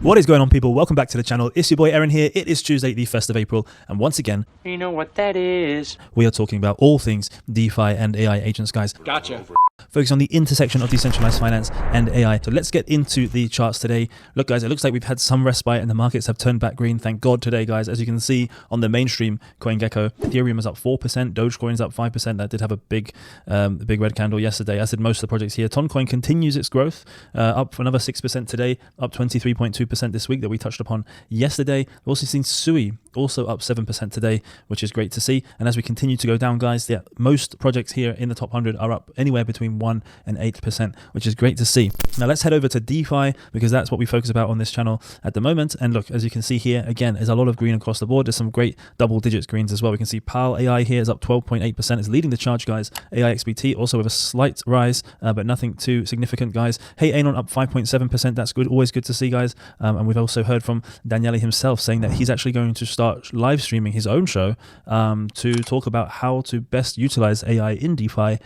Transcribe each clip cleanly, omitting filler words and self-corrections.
What is going on, people? Welcome back to the channel. It's your boy Aaron here. It is Tuesday, the 1st of April, and once again, you know what that is. We are talking about all things DeFi and AI agents, guys. Gotcha. Focus on the intersection of decentralized finance and AI. So let's get into the charts today. Look, guys, it looks like we've had some respite and the markets have turned back green. Thank God today, guys. As you can see on the mainstream CoinGecko, Ethereum is up 4%, Dogecoin is up 5%. That did have a big red candle yesterday, as did most of the projects here. Toncoin continues its growth, up for another 6% today, up 23.2% this week that we touched upon yesterday. We've also seen Sui also up 7% today, which is great to see. And as we continue to go down, guys, most projects here in the top 100 are up anywhere between 1 and 8%, which is great to see. Now let's head over to DeFi, because that's what we focus about on this channel at the moment. And look, as you can see here, again, there's a lot of green across the board. There's some great double digits greens as well. We can see PAL AI here is up 12.8%. It's leading the charge, guys. AI XBT also with a slight rise, but nothing too significant, guys. Hey Anon up 5.7%. That's good. Always good to see, guys. And we've also heard from Daniele himself saying that he's actually going to start live streaming his own show to talk about how to best utilize AI in DeFi,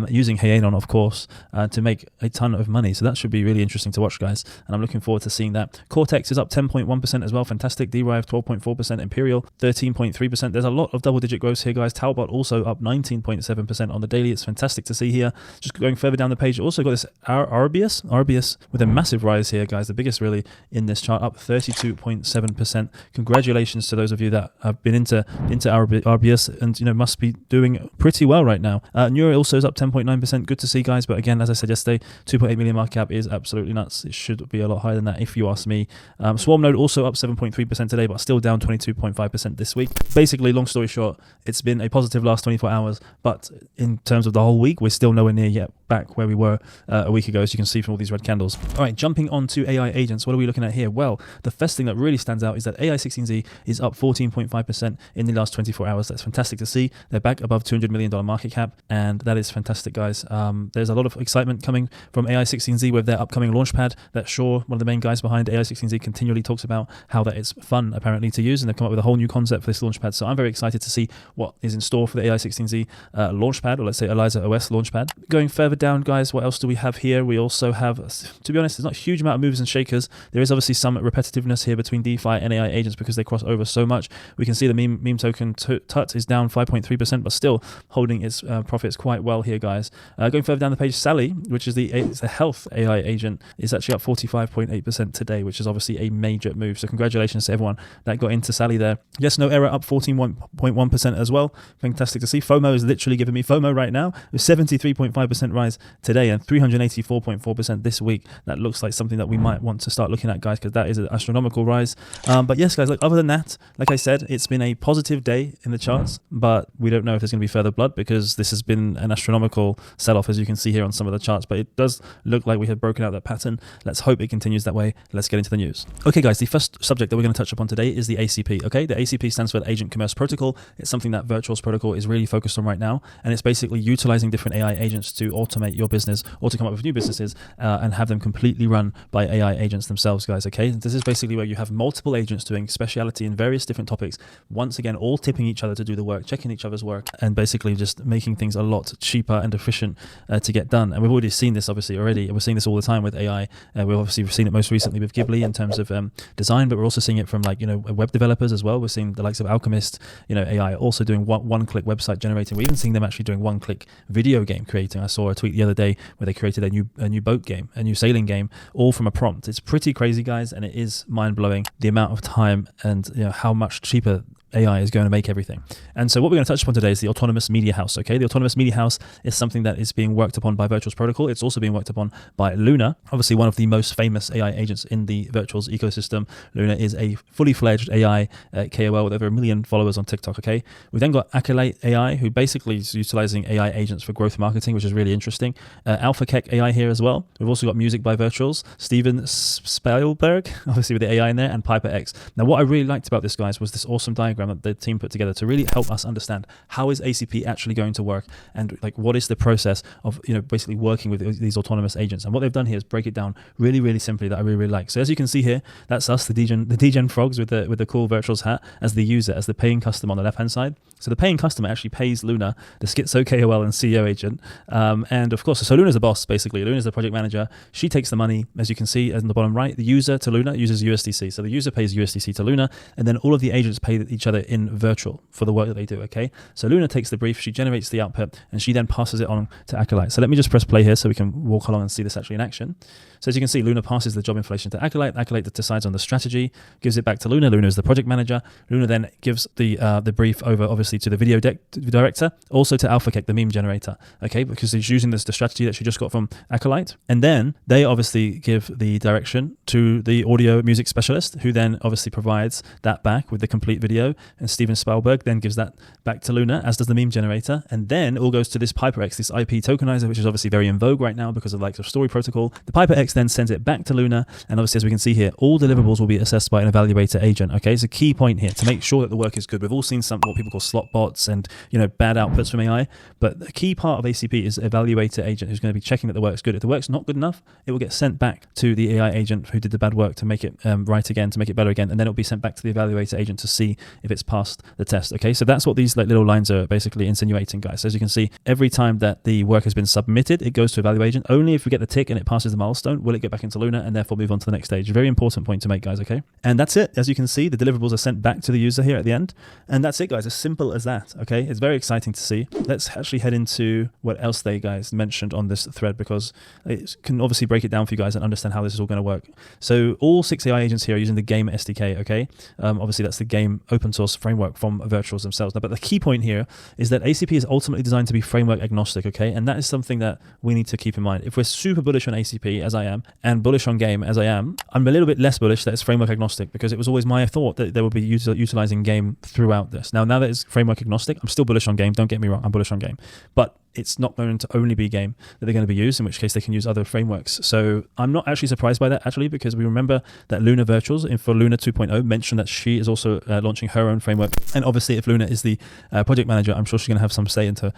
using Hey Anon, of course, to make a ton of money. So that should be really interesting to watch, guys, and I'm looking forward to seeing that. Cortex is up 10.1% as well. Fantastic. Derive 12.4%. Imperial 13.3%. There's a lot of double digit growth here, guys. Talbot also up 19.7% on the daily. It's fantastic to see here. Just going further down the page, also got this Arbius with a massive rise here, guys, the biggest really in this chart, up 32.7%. Congratulations to those of you that have been into Arbius and must be doing pretty well right now. Neuro also is up 10.9%. Good to see, guys, but again, as I said yesterday, 2.8 million market cap is absolutely nuts. It should be a lot higher than that if you ask me. Swarm Node also up 7.3% today, but still down 22.5% this week. Basically, long story short, it's been a positive last 24 hours, but in terms of the whole week, we're still nowhere near yet back where we were a week ago, as you can see from all these red candles. All right, jumping on to AI agents, what are we looking at here? Well, the first thing that really stands out is that AI16Z is up 14.5% in the last 24 hours. That's fantastic to see. They're back above $200 million market cap, and that is fantastic, guys. There's a lot of excitement coming from AI16Z with their upcoming launchpad that Shaw, one of the main guys behind AI16Z, continually talks about how that it's fun apparently to use, and they've come up with a whole new concept for this launchpad. So I'm very excited to see what is in store for the AI16Z launchpad, or let's say Eliza OS launchpad. Going further down, guys, what else do we have here? We also have, to be honest, there's not a huge amount of movers and shakers. There is obviously some repetitiveness here between DeFi and AI agents because they cross over so much. We can see the meme token TUT is down 5.3%, but still holding its profits quite well here, guys. Going further down the page, Sally, which is the health AI agent, is actually up 45.8% today, which is obviously a major move. So congratulations to everyone that got into Sally there. Yes, no error, up 14.1% as well. Fantastic to see. FOMO is literally giving me FOMO right now, with 73.5% rise today and 384.4% this week. That looks like something that we might want to start looking at, guys, because that is an astronomical rise. But yes, guys, other than that, like I said, it's been a positive day in the charts, but we don't know if there's going to be further blood because this has been an astronomical sell-off, as you can see here on some of the charts, but it does look like we have broken out that pattern. Let's hope it continues that way. Let's get into the news. Okay, guys, the first subject that we're going to touch upon today is the ACP. Okay, the ACP stands for the Agent Commerce Protocol. It's something that Virtuals Protocol is really focused on right now, and it's basically utilizing different AI agents to automate your business or to come up with new businesses and have them completely run by AI agents themselves, guys. Okay, this is basically where you have multiple agents doing speciality in various different topics, once again all tipping each other to do the work, checking each other's work, and basically just making things a lot cheaper and efficient to get done. And we've already seen this already. We're seeing this all the time with AI. We've obviously seen it most recently with Ghibli in terms of design, but we're also seeing it from web developers as well. We're seeing the likes of Alchemist, AI also doing one-click website generating. We're even seeing them actually doing one-click video game creating. I saw a tweet the other day where they created a new boat game, a new sailing game, all from a prompt. It's pretty crazy, guys, and it is mind-blowing the amount of time and how much cheaper AI is going to make everything. And so what we're going to touch upon today is the Autonomous Media House. Okay, the Autonomous Media House is something that is being worked upon by Virtuals Protocol. It's also being worked upon by Luna, obviously one of the most famous AI agents in the Virtuals ecosystem. Luna is a fully fledged AI KOL with over 1 million followers on TikTok. Okay, we've then got Accolade AI, who basically is utilizing AI agents for growth marketing, which is really interesting. Alpha Keck AI here as well. We've also got music by Virtuals, Steven Spielberg, obviously with the AI in there, and Piper X. Now, what I really liked about this, guys, was this awesome diagram diagram that the team put together to really help us understand how is ACP actually going to work, and like what is the process of basically working with these autonomous agents. And what they've done here is break it down really, really simply that I really, really like. So as you can see here, that's us, the DGen frogs with the cool virtuals hat, as the user, as the paying customer on the left hand side. So the paying customer actually pays Luna, the schizo KOL and CEO agent, and of course, so Luna's the boss basically. Luna's the project manager. She takes the money, as you can see in the bottom right. The user to Luna uses USDC, so the user pays USDC to Luna, and then all of the agents pay each other in virtual for the work that they do. Okay, so Luna takes the brief, she generates the output, and she then passes it on to Acolyte. So let me just press play here so we can walk along and see this actually in action. So as you can see, Luna passes the job information to Acolyte. Acolyte decides on the strategy, gives it back to Luna. Luna is the project manager. Luna then gives the brief over, obviously, to the video director, also to AlphaCake, the meme generator, okay, because he's using the strategy that she just got from Acolyte. And then they obviously give the direction to the audio music specialist, who then obviously provides that back with the complete video. And Steven Spielberg then gives that back to Luna, as does the meme generator. And then it all goes to this PiperX, this IP tokenizer, which is obviously very in vogue right now because of like the story protocol. The PiperX then sends it back to Luna, and obviously, as we can see here, all deliverables will be assessed by an evaluator agent. Okay, it's a key point here to make sure that the work is good. We've all seen some what people call slot bots and bad outputs from AI, but the key part of ACP is evaluator agent, who's going to be checking that the work's good. If the work's not good enough, it will get sent back to the AI agent who did the bad work to make it right again, to make it better again, and then it'll be sent back to the evaluator agent to see if it's passed the test. Okay, so that's what these like little lines are basically insinuating, guys. So as you can see, every time that the work has been submitted, it goes to evaluator agent. Only if we get the tick and it passes the milestone will it get back into Luna and therefore move on to the next stage. Very important point to make, guys. Okay, and that's it. As you can see, the deliverables are sent back to the user here at the end, and that's it, guys. As simple as that. Okay, it's very exciting to see. Let's actually head into what else they guys mentioned on this thread, because it can obviously break it down for you guys and understand how this is all going to work. So all 6 AI agents here are using the Game SDK. Okay, obviously that's the Game open source framework from Virtuals themselves. Now, but the key point here is that ACP is ultimately designed to be framework agnostic. Okay, and that is something that we need to keep in mind. If we're super bullish on ACP, as I am, and bullish on Game, as I am, I'm a little bit less bullish that it's framework agnostic, because it was always my thought that they would be utilizing Game throughout this. Now that it's framework agnostic, I'm still bullish on Game. Don't get me wrong, I'm bullish on Game, but it's not going to only be Game that they're going to be used, in which case they can use other frameworks. So I'm not actually surprised by that, actually, because we remember that Luna Virtuals for Luna 2.0 mentioned that she is also launching her own framework. And obviously, if Luna is the project manager, I'm sure she's going to have some say into,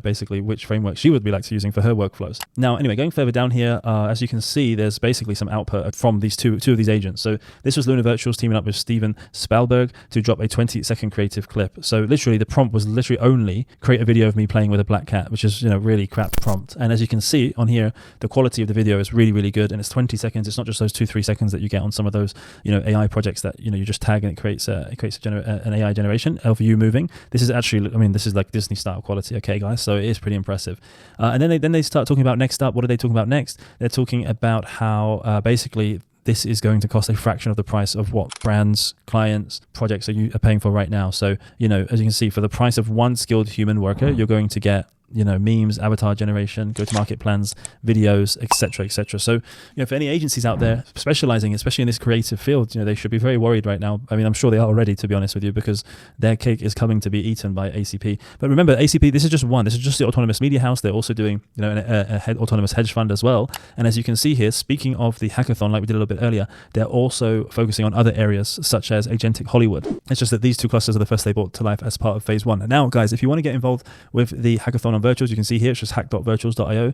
basically which framework she would be like to using for her workflows. Now, anyway, going further down here, as you can see, there's basically some output from these two of these agents. So this was Luna Virtuals teaming up with Steven Spielberg to drop a 20-second creative clip. So literally, the prompt was literally only create a video of me playing with a black cat, which is really crap prompt. And as you can see on here, the quality of the video is really, really good, and it's 20 seconds. It's not just those 2-3 seconds that you get on some of those AI projects that you just tag and it creates an AI generation of you moving. This is actually, this is like Disney style quality. Okay, guys, so it is pretty impressive. And then they start talking about next up. What are they talking about next? They're talking about how basically this is going to cost a fraction of the price of what brands, clients, projects are paying for right now. So, as you can see, for the price of one skilled human worker, you're going to get memes, avatar generation, go-to-market plans, videos, etc. So, for any agencies out there specializing, especially in this creative field, they should be very worried right now. I'm sure they are already, to be honest with you, because their cake is coming to be eaten by ACP. But remember, ACP, this is just one. This is just the autonomous media house. They're also doing, an autonomous hedge fund as well. And as you can see here, speaking of the hackathon, like we did a little bit earlier, they're also focusing on other areas such as agentic Hollywood. It's just that these two clusters are the first they brought to life as part of phase 1. And now, guys, if you want to get involved with the hackathon on Virtuals, you can see here it's just hack.virtuals.io.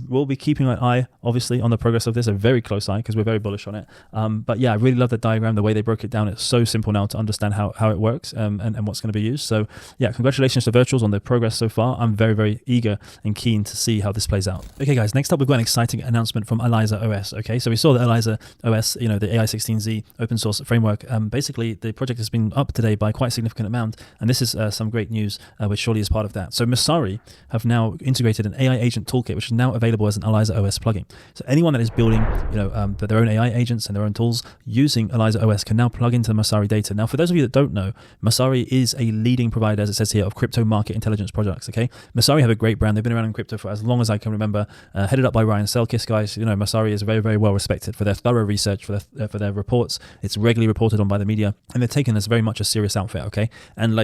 We'll be keeping an eye, obviously, on the progress of this, a very close eye, because we're very bullish on it. But yeah, I really love the diagram, the way they broke it down. It's so simple now to understand how it works and what's going to be used. So yeah, congratulations to Virtuals on the progress so far. I'm very, very eager and keen to see how this plays out. Okay, guys, next up we've got an exciting announcement from Eliza OS. Okay, so we saw that Eliza OS, the AI16Z open source framework, basically the project has been up today by quite a significant amount, and this is some great news, which surely is part of that. So Messari have now integrated an AI agent toolkit, which is now available as an Eliza OS plugin. So anyone that is building, their own AI agents and their own tools using Eliza OS can now plug into the Masari data. Now, for those of you that don't know, Masari is a leading provider, as it says here, of crypto market intelligence products. Okay, Masari have a great brand. They've been around in crypto for as long as I can remember. Headed up by Ryan Selkis, guys. Masari is very, very well respected for their thorough research, for their reports. It's regularly reported on by the media, and they're taken as very much a serious outfit. Okay, and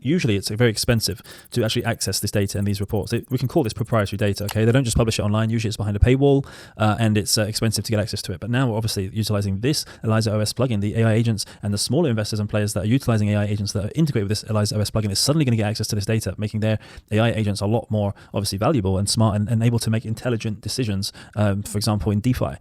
usually it's very expensive to actually access this data. data and these reports. We can call this proprietary data, okay? They don't just publish it online. Usually it's behind a paywall and it's expensive to get access to it. But now we're obviously utilizing this Eliza OS plugin, the AI agents and the smaller investors and players that are utilizing AI agents that are integrated with this Eliza OS plugin is suddenly going to get access to this data, making their AI agents a lot more obviously valuable and smart and able to make intelligent decisions, for example, in DeFi.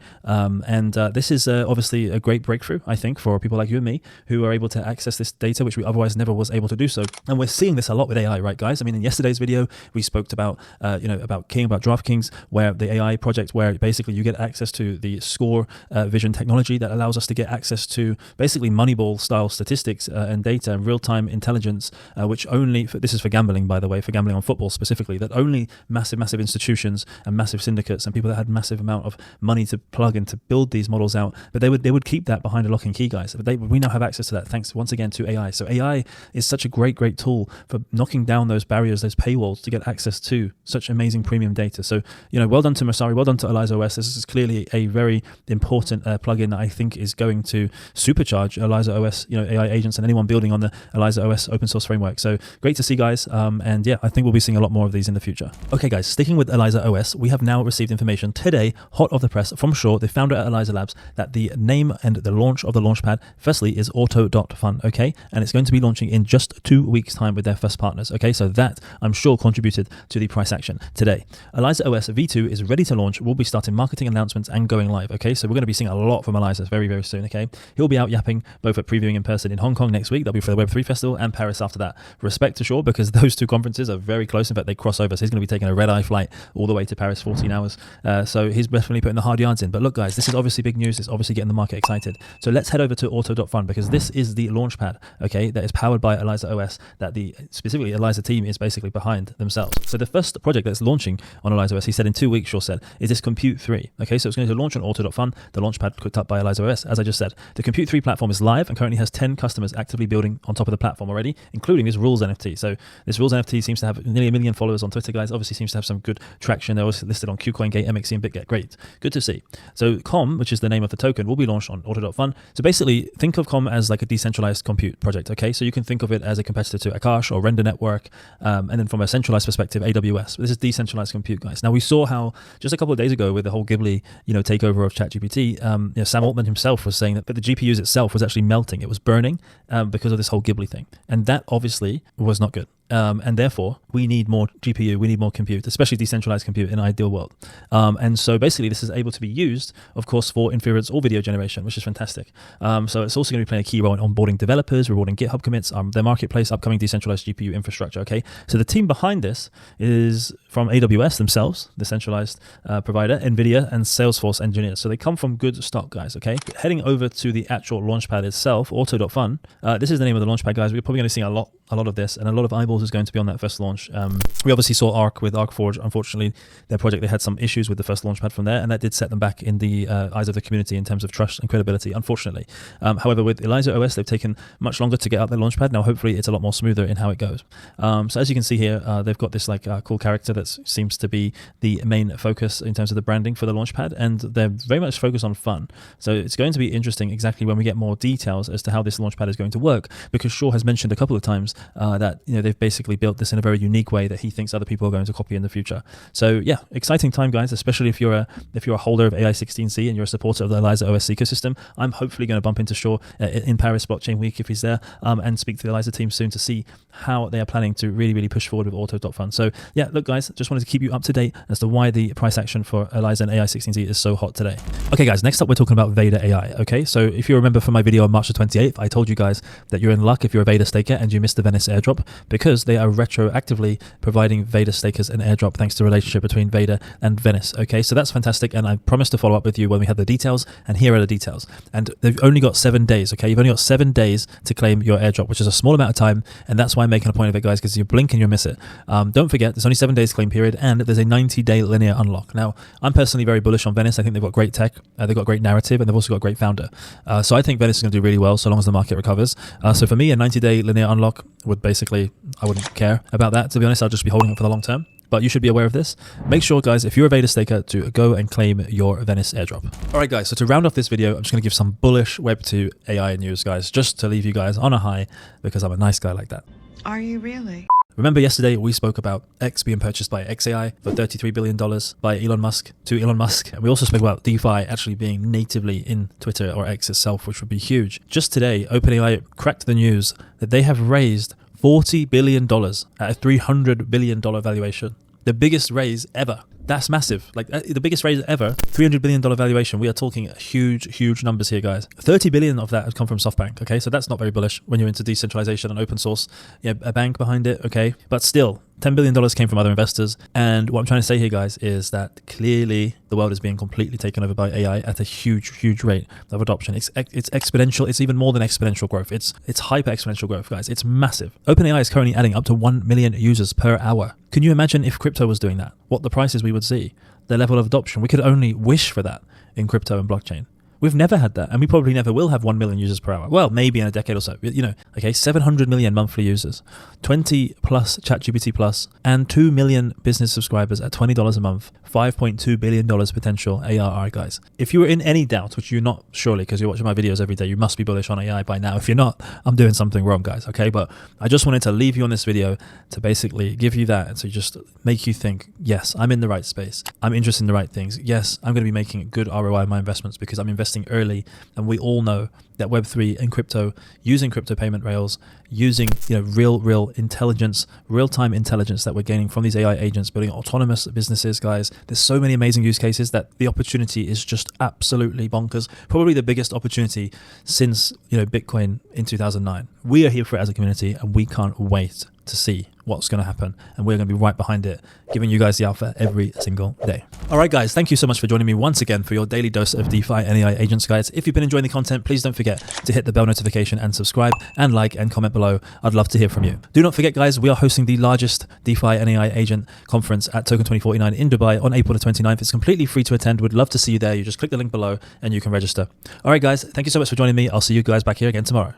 This is obviously a great breakthrough, I think, for people like you and me who are able to access this data, which we otherwise never was able to do so. And we're seeing this a lot with AI, right, guys? I mean, in yesterday's video, we spoke about, about DraftKings, where the AI project, where basically you get access to the score vision technology that allows us to get access to basically Moneyball style statistics and data and real-time intelligence, which only, this is for gambling, by the way, for gambling on football specifically, that only massive institutions and massive syndicates and people that had massive amount of money to plug in to build these models out, but they would keep that behind a lock and key, guys. But we now have access to that thanks once again to AI. So AI is such a great tool for knocking down those barriers, those paywalls to get access to such amazing premium data. So, well done to Masari, well done to Eliza OS. This is clearly a very important plugin that I think is going to supercharge Eliza OS, AI agents and anyone building on the Eliza OS open source framework. So great to see, guys. And yeah, I think we'll be seeing a lot more of these in the future. Okay, guys, sticking with Eliza OS, we have now received information today, hot off the press from Shaw, the founder at Eliza Labs, that the name and the launch of the launchpad, firstly, is Auto.Fun, okay? And it's going to be launching in just 2 weeks' time with their first partners, okay? So that, I'm sure, contributed to the price action today. Eliza OS V2 is ready to launch. We'll be starting marketing announcements and going live, okay? So we're going to be seeing a lot from Eliza very soon, okay? He'll be out yapping, both at previewing in person in Hong Kong next week, that'll be for the Web3 Festival, and Paris after that. Respect to Shaw, because those two conferences are very close. In fact, they cross over, so he's going to be taking a red-eye flight all the way to Paris, 14 hours. So he's definitely putting the hard yards in. But look, guys, this is obviously big news. It's obviously getting the market excited. So let's head over to Auto.Fun, because this is the launchpad, okay, that is powered by Eliza OS, that the specifically Eliza team is basically behind themselves. So the first project that's launching on Eliza OS, he said in 2 weeks, Shaw said, is this Comput3. Okay, so it's going to launch on Auto.Fun, the launchpad cooked up by Eliza OS, as I just said. The Comput3 platform is live and currently has 10 customers actively building on top of the platform already, including this Rules NFT. So this Rules NFT seems to have nearly 1 million followers on Twitter, guys. Obviously seems to have some good traction. They're also listed on KuCoin, MXC, and BitGet. Great. Good to see. So Com, which is the name of the token, will be launched on Auto.Fun. So basically, think of Com as like a decentralized compute project, okay? So you can think of it as a competitor to Akash or Render Network, and then from a centralized perspective, AWS. This is decentralized compute, guys. Now, we saw how just a couple of days ago with the whole Ghibli, takeover of ChatGPT, Sam Altman himself was saying that the GPUs itself was actually melting. It was burning because of this whole Ghibli thing. And that obviously was not good. And therefore, we need more GPU, we need more compute, especially decentralized compute in an ideal world. And so basically, this is able to be used, of course, for inference or video generation, which is fantastic. So it's also going to be playing a key role in onboarding developers, rewarding GitHub commits, their marketplace, upcoming decentralized GPU infrastructure, okay? So the team behind this is from AWS themselves, the centralized provider, NVIDIA, and Salesforce engineers. So they come from good stock, guys, okay? Heading over to the actual launchpad itself, Auto.Fun, this is the name of the launchpad, guys. We're probably going to see a lot of this, and a lot of eyeballs is going to be on that first launch. We obviously saw Arc with ArcForge. Unfortunately, their project, they had some issues with the first launchpad from there, and that did set them back in the eyes of the community in terms of trust and credibility, unfortunately. However, with Eliza OS, they've taken much longer to get out their launchpad. Now, hopefully, it's a lot more smoother in how it goes. So as you can see here, they've got this cool character that seems to be the main focus in terms of the branding for the launchpad, and they're very much focused on fun. So it's going to be interesting exactly when we get more details as to how this launchpad is going to work, because Shaw has mentioned a couple of times that they've basically built this in a very unique way that he thinks other people are going to copy in the future. So yeah, exciting time, guys, especially if you're a holder of AI16C and you're a supporter of the Eliza OS ecosystem. I'm hopefully going to bump into Shaw in Paris Blockchain Week if he's there, and speak to the Eliza team soon to see how they are planning to really push forward with Auto.Fun. So yeah, look, guys, just wanted to keep you up to date as to why the price action for Eliza and AI16Z is so hot today. Okay, guys, next up we're talking about Vader AI. Okay, so if you remember from my video on March the 28th, I told you guys that you're in luck if you're a Vader staker and you missed the Venice airdrop, because they are retroactively providing Vader stakers an airdrop thanks to the relationship between Vader and Venice. Okay, so that's fantastic, and I promised to follow up with you when we have the details, and here are the details. And they've only got 7 days, okay? You've only got 7 days to claim your airdrop, which is a small amount of time, and that's why I'm making a point of it, guys, because you blink and you'll miss it. Don't forget, there's only 7 days claim period, and there's a 90-day linear unlock. Now, I'm personally very bullish on Venice. I think they've got great tech, they've got great narrative, and they've also got a great founder. So I think Venice is going to do really well so long as the market recovers. So for me, a 90-day linear unlock would basically, I wouldn't care about that, to be honest. I'll just be holding it for the long term. But you should be aware of this. Make sure, guys, if you're a Vader staker, to go and claim your Venice airdrop. All right, guys, so to round off this video, I'm just going to give some bullish Web2 AI news, guys, just to leave you guys on a high, because I'm a nice guy like that. Are you really? Remember yesterday we spoke about X being purchased by XAI for $33 billion by Elon Musk to Elon Musk. And we also spoke about DeFi actually being natively in Twitter or X itself, which would be huge. Just today, OpenAI cracked the news that they have raised $40 billion at a $300 billion valuation. The biggest raise ever. That's massive. Like the biggest raise ever, $300 billion valuation. We are talking huge numbers here, guys. 30 billion of that has come from SoftBank. Okay, so that's not very bullish when you're into decentralization and open source. Yeah, a bank behind it. Okay, but still, $10 billion came from other investors. And what I'm trying to say here, guys, is that clearly the world is being completely taken over by AI at a huge rate of adoption. It's exponential. It's even more than exponential growth. It's hyper exponential growth, guys. It's massive. OpenAI is currently adding up to 1 million users per hour. Can you imagine if crypto was doing that? What the prices we would see, the level of adoption. We could only wish for that in crypto and blockchain. We've never had that, and we probably never will have 1 million users per hour. Well, maybe in a decade or so. You know, okay, 700 million monthly users, 20 plus ChatGPT plus, and 2 million business subscribers at $20 a month, $5.2 billion potential ARR, guys. If you were in any doubt, which you're not surely because you're watching my videos every day, you must be bullish on AI by now. If you're not, I'm doing something wrong, guys, okay? But I just wanted to leave you on this video to basically give you that and to just make you think, yes, I'm in the right space. I'm interested in the right things. Yes, I'm going to be making a good ROI on my investments because I'm investing early, and we all know that Web3 and crypto, using crypto payment rails, using real intelligence, real-time intelligence that we're gaining from these AI agents, building autonomous businesses, guys. There's so many amazing use cases that the opportunity is just absolutely bonkers. Probably the biggest opportunity since Bitcoin in 2009. We are here for it as a community, and we can't wait to see what's going to happen, and we're going to be right behind it, giving you guys the alpha every single day. All right, guys, thank you so much for joining me once again for your daily dose of DeFi and AI agents, guys. If you've been enjoying the content, please don't forget to hit the bell notification and subscribe and like and comment below. I'd love to hear from you. Do not forget, guys, we are hosting the largest DeFi and AI agent conference at Token 2049 in Dubai on April the 29th. It's completely free to attend. We'd love to see you there. You just click the link below and you can register. All right, guys, thank you so much for joining me. I'll see you guys back here again tomorrow.